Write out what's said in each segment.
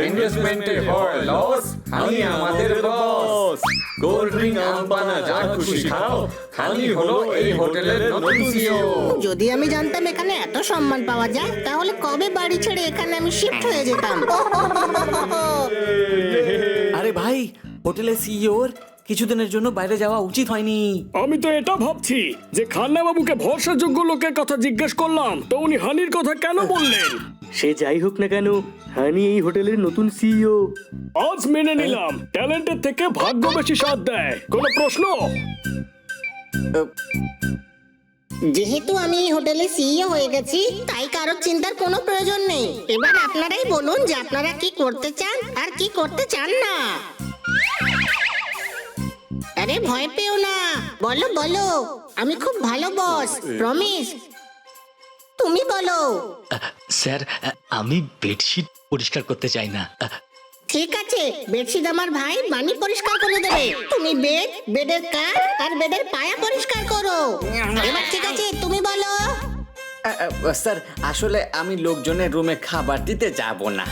ইনভেস্টমেন্টে হয় লস, হানি আমাদের বস। Cold drink আমপানা যা খুশি খাও, হানি হলো এই হোটেলের নতুন সিইও। যদি আমি জানতাম এখানে এত সম্মান পাওয়া যায় তাহলে কবে বাড়ি ছেড়ে এখানে আমি শিফট হয়ে যেতাম। আরে ভাই, হোটেলের সিইওর কিছুদিনের জন্য বাইরে যাওয়া উচিত হয়নি। আমি তো এটা ভাবছি যে খান্না বাবুকে ভরসাযোগ্য লোকের কথা জিজ্ঞেস করলাম, তো উনি হানির কথা কেন বললেন? সে যাই হোক না কেন, হানি এই হোটেলের নতুন সিইও। আজ মেনে নিলাম ট্যালেন্টের থেকে ভাগ্য বেশি সাথ দেয়। কোনো প্রশ্ন? যেহেতু আমি এই হোটেলে সিইও হয়ে গেছি, তাই কারোর চিন্তার কোনো প্রয়োজন নেই। এবার আপনারাই বলুন যে আপনারা কি করতে চান আর কি করতে চান না। আরে ভয় পেও না, বলো বলো, আমি খুব ভালো বস, প্রমিস। তুমি বলো। স্যার, আমি বেডশিট পরিষ্কার করতে চাই না। ঠিক আছে, বেডশিট আমার ভাই বানি পরিষ্কার করে দেবে। তুমি বেডের কাঠ আর বেডের পায়া পরিষ্কার করো। এবার ঠিক আছে, তুমি বলো। স্যার, আসলে আমি লোকজনের রুমে খাবার দিতে যাব না।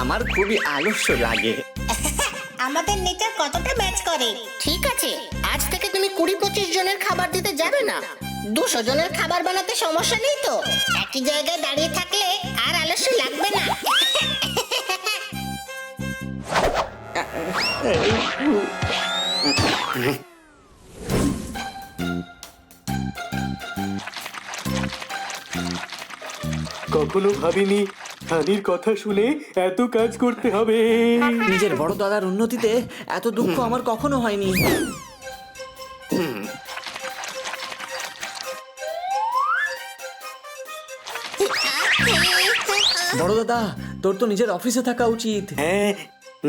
আমার খুবই আলস্য লাগে। আমাদের নেচার কতটা ম্যাচ করে। ঠিক আছে, আজ থেকে তুমি 20-25 জনের খাবার দিতে যাবে না। 200 জনের খাবার বানাতে সমস্যা নেই তো। একই জায়গায় দাঁড়িয়ে থাকলে আর আলস্য লাগবে না। কখনো ভাবিনি হানির কথা শুনে এত কাজ করতে হবে। নিজের বড় দাদার উন্নতিতে এত দুঃখ আমার কখনো হয়নি। বড় দাদা, তোর তো নিজের অফিসে থাকা উচিত। হ্যাঁ,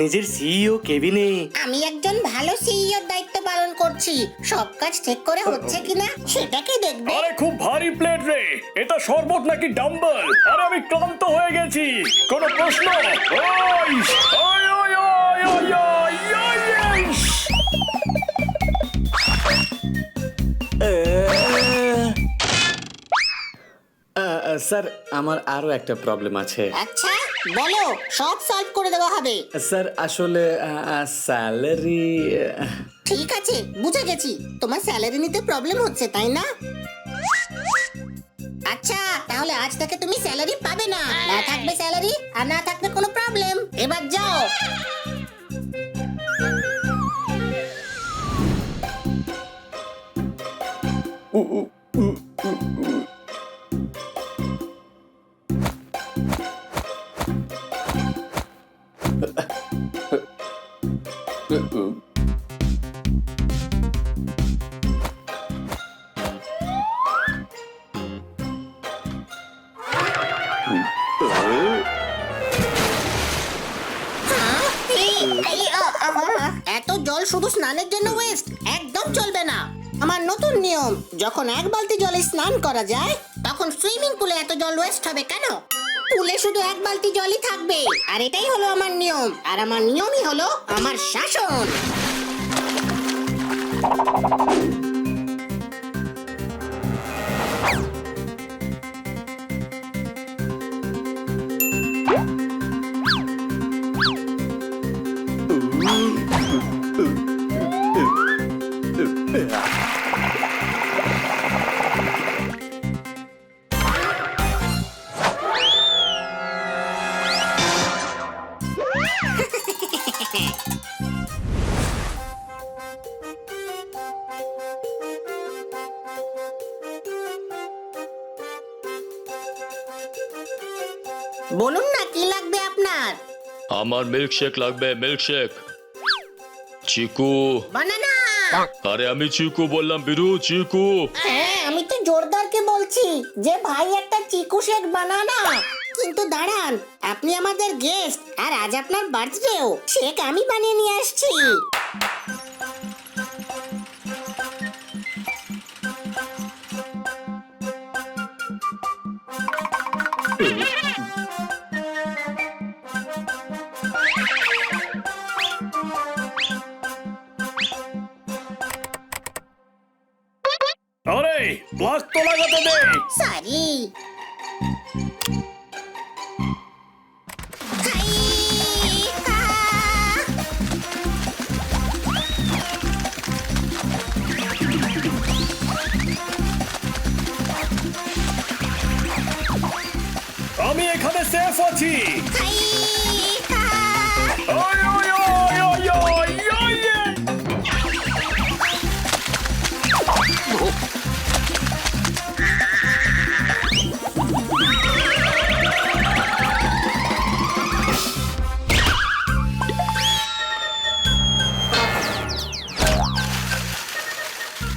নিজের সিইও কেবিনে। আমি একজন ভালো সিইওর দায়িত্ব পালন করছি। সব কাজ ঠিক করে হচ্ছে কিনা সেটা কি দেখবে? আরে খুব ভারী প্লেট রে, এটা শরবত নাকি ডাম্বল? আরে আমি ক্লান্ত হয়ে গেছি। কোনো প্রশ্ন? ওই ওই ওই ওই ওই ওই ওই। স্যার, আমার আরো একটা প্রবলেম আছে। আচ্ছা বলো, সব সলভ করে দেওয়া হবে। স্যার, আসলে স্যালারি। ঠিক আছে, বুঝে গেছি। তোমার স্যালারি নিতে প্রবলেম হচ্ছে, তাই না? আচ্ছা, তাহলে আজ থেকে তুমি স্যালারি পাবে না। না থাকবে স্যালারি আর না থাকবে কোনো প্রবলেম। এবার যাও। এত জল শুধু স্নানের জন্য ওয়েস্ট একদম চলবে না। আমার নতুন নিয়ম, যখন 1 বালতি জলে স্নান করা যায়, তখন সুইমিং পুলে এত জল ওয়েস্ট হবে কেন? পুলে শুধু 1 বালতি জলই থাকবে। আর এটাই হলো আমার নিয়ম। আর আমার নিয়মই হলো আমার শাসন। বলুন না, কি লাগবে আপনার? আমার মিল্কশেক লাগবে, মিল্কশেক। চিকু। বানানা। আরে আমি চিকু বললাম, বিরু, চিকু। হ্যাঁ, আমি তো জোরদারকে বলছি যে ভাই একটা চিকু শেক বানানা। কিন্তু দাঁড়ান, আপনি আমাদের গেস্ট আর আজ আপনার বার্থডেও। শেক আমি বানিয়ে নিয়ে আসছি। আমি এখানে সেফ আছি। ওই, ওই, ওই, ওই, ওই, ওই, ওই।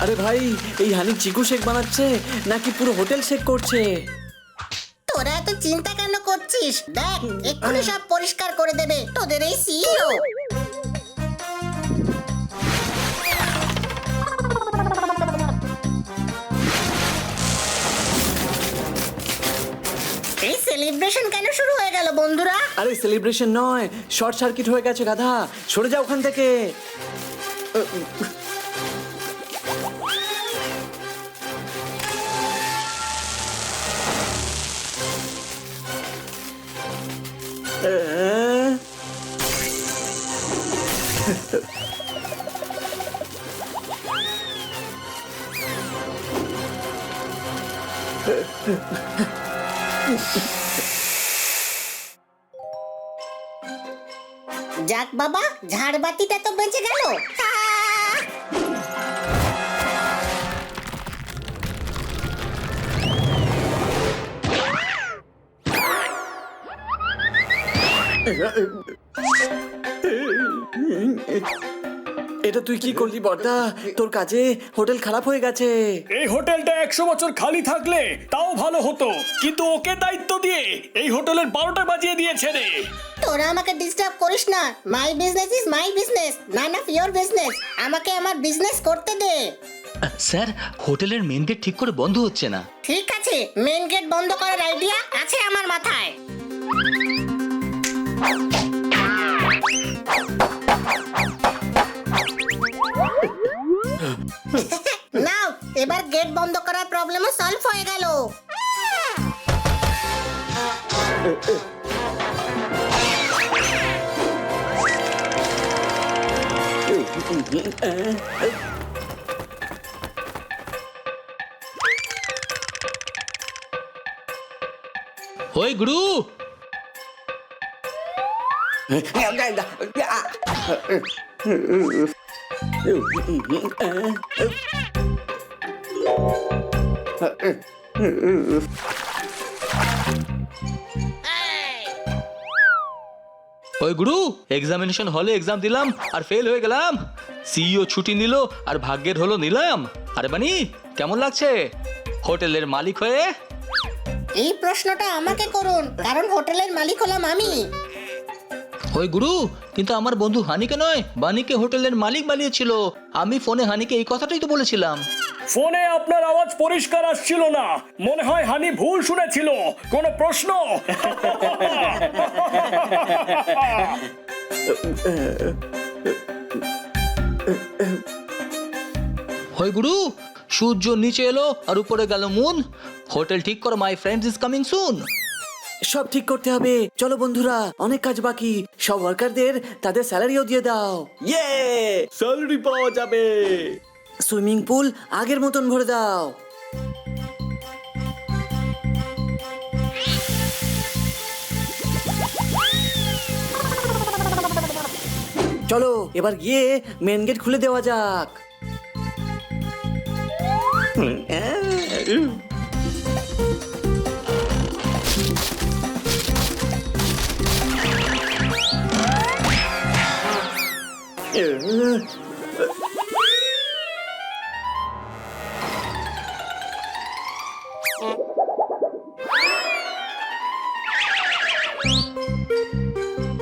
আরে ভাই, এই হানি চিকু শেক বানাচ্ছে নাকি পুরো হোটেল শেক করছে? তোরা এত চিন্তা কেন করছিস? দেখ, এক্ষুনি সব পরিষ্কার করে দেবে তোদের এই সিইও। এই সেলিব্রেশন কেন শুরু হয়ে গেল বন্ধুরা? আরে সেলিব্রেশন নয়, শর্ট সার্কিট হয়ে গেছে গাধা। সরে যা ওখান থেকে। যাক বাবা, ঝাড়বাতিটা তো বেঁচে গেল। এটা তুই কি করলি বর্দা? তোর কাজে হোটেল খারাপ হয়ে গেছে। এই হোটেলটা 100 বছর খালি থাকলে তাও ভালো হতো, কিন্তু ওকে দায়িত্ব দিয়ে এই হোটেলের 12টা বাজিয়ে দিয়েছে রে। তোরা আমাকে ডিস্টার্ব করিস না। My business is my business, none of your business. আমাকে আমার বিজনেস করতে দে। স্যার, হোটেলের মেন গেট ঠিক করে বন্ধ হচ্ছে না। ঠিক আছে, মেন গেট বন্ধ করার আইডিয়া আছে আমার মাথায়। নাও, এবার গেট বন্ধ করার প্রবলেমও সলভ হয়ে গেল। ওই গুরু, ওই গুরু, এক্সামিনেশন হলে এক্সাম দিলাম আর ফেল হয়ে গেলাম। সিইও ছুটি নিল আর ভাগ্যের হলো নিলাম। আরে বানি, কেমন লাগছে হোটেলের মালিক হয়ে? এই প্রশ্নটা আমাকে করুন, কারণ হোটেলের মালিক হলাম আমি। ওই গুরু, কিন্তু আমার বন্ধু হানিকে নয়, বানিকে হোটেলের মালিক বানিয়েছিল। আমি ফোনে হানিকে এই কথাটাই তো বলেছিলাম। ফোনে আপনার আওয়াজ পরিষ্কার আসছিল না, মনে হয় হানি ভুল শুনেছিল। কোনো প্রশ্ন? ওই গুরু, সূর্য নিচে এলো আর উপরে গেল মুন। হোটেল ঠিক করো, my friends is coming soon. সব ঠিক করতে হবে। চলো বন্ধুরা, অনেক কাজ বাকি। সব ওয়ার্কারদের তাদের স্যালারিও দিয়ে দাও। ইয়ে, স্যালারি পাওয়া যাবে। সুইমিং পুল আগের মতন ভরে দাও। চলো এবার গিয়ে মেন গেট খুলে দেওয়া যাক।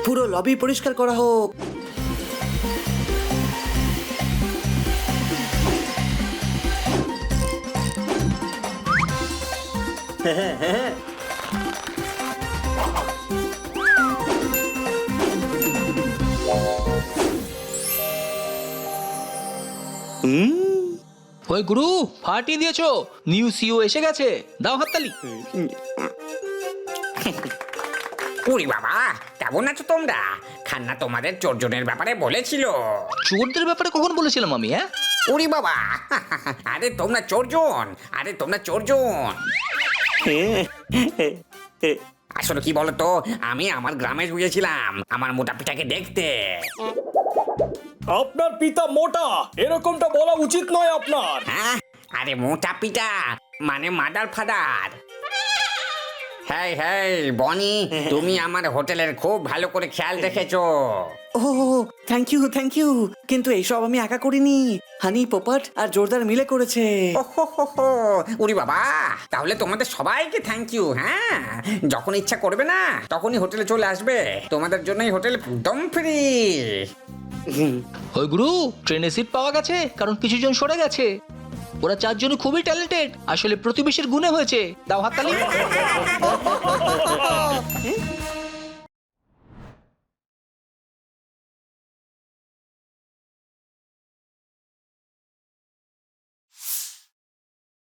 পুরো লবি পরিষ্কার করা হোক। ওই গুরু, ফাটিয়ে দিয়েছো। নিউ সিও এসে গেছে, দাও হাততালি। উরি বাবা, কেমন আছো তোমরা? খান্না তোমাদের চোরজনের ব্যাপারে বলেছিল। চোরদের ব্যাপারে কখন বলেছিলাম আমি? হ্যাঁ, উরি বাবা, আরে তোমরা চোরজন, আরে তোমরা চোরজন। আসলে কি বলতো, আমি আমার গ্রামে গিয়েছিলাম আমার মোটা পিঠাকে দেখতে। আপনার পিতা মোটা, এরকমটা বলা উচিত নয় আপনার। হ্যাঁ, আরে মোটা পিঠা মানে মাদার ফাদার। হ্যাঁ হ্যাঁ বনি, তুমি আমার হোটেলের খুব ভালো করে খেয়াল রেখেছো। ও থ্যাংক ইউ, কিন্তু এইসব আমি একা করিনি, হানি, পোপট আর জোরদার মিলে করেছে। ওহো, উরি বাবা, তাহলে তোমাদের সবাইকে থ্যাংক ইউ। হ্যাঁ, যখন ইচ্ছা করবে না তখনই হোটেলে চলে আসবে, তোমাদের জন্য এই হোটেল একদম ফ্রি। ওই গুরু, ট্রেনে সিট পাওয়া গেছে, কারণ কিছু জন সরে গেছে। ওরা চারজনই খুবই ট্যালেন্টেড, আসলে প্রতিবেশীর গুণে হয়েছে। দাও হাততালি।